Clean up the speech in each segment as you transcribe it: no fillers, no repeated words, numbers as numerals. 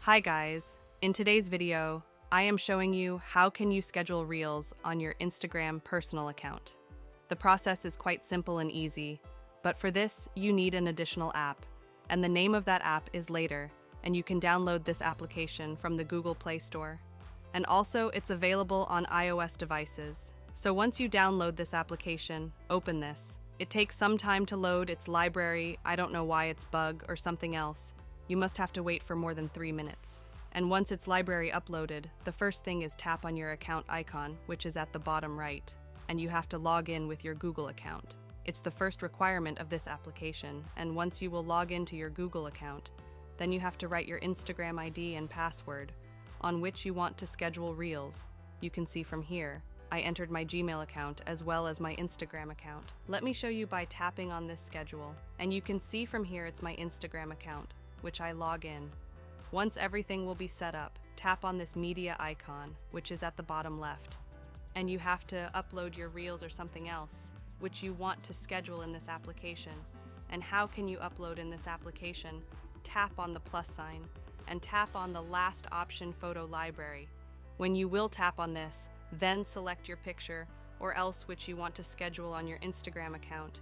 Hi guys, in today's video, I am showing you how can you schedule Reels on your Instagram personal account. The process is quite simple and easy, but for this you need an additional app, and the name of that app is Later, and you can download this application from the Google Play Store. And also it's available on iOS devices. So once you download this application, open this. It takes some time to load its library, I don't know why it's bug or something else. You must have to wait for more than 3 minutes. And once its library uploaded, the first thing is tap on your account icon, which is at the bottom right, and you have to log in with your Google account. It's the first requirement of this application, and once you will log into your Google account, then you have to write your Instagram ID and password, on which you want to schedule Reels. You can see from here, I entered my Gmail account as well as my Instagram account. Let me show you by tapping on this schedule, and you can see from here it's my Instagram account, which I log in. Once everything will be set up, tap on this media icon, which is at the bottom left, and you have to upload your Reels or something else, which you want to schedule in this application. And how can you upload in this application? Tap on the plus sign, and tap on the last option photo library. When you will tap on this, then select your picture, or else which you want to schedule on your Instagram account.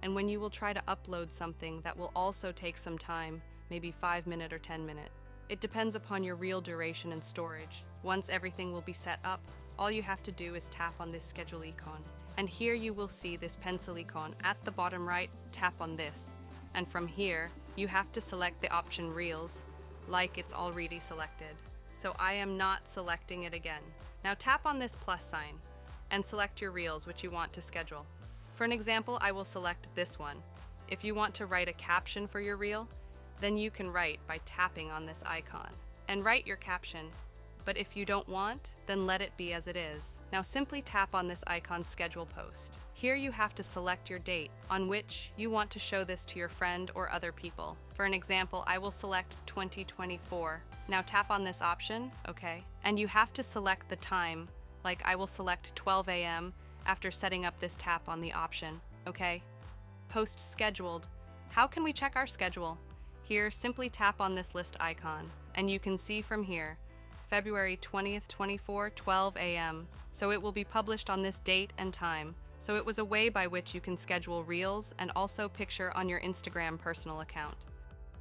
And when you will try to upload something that will also take some time, maybe 5 minute or 10 minute. It depends upon your reel duration and storage. Once everything will be set up, all you have to do is tap on this schedule icon. And here you will see this pencil icon. At the bottom right, tap on this. And from here, you have to select the option Reels, like it's already selected. So I am not selecting it again. Now tap on this plus sign and select your Reels which you want to schedule. For an example, I will select this one. If you want to write a caption for your reel, then you can write by tapping on this icon and write your caption. But if you don't want, then let it be as it is. Now simply tap on this icon schedule post. Here you have to select your date on which you want to show this to your friend or other people. For an example, I will select 2024. Now tap on this option, okay? And you have to select the time, like I will select 12 a.m. after setting up this tap on the option, okay? Post scheduled. How can we check our schedule? Here, simply tap on this list icon, and you can see from here, February 20th, 24, 12 a.m. So it will be published on this date and time. So it was a way by which you can schedule Reels and also picture on your Instagram personal account.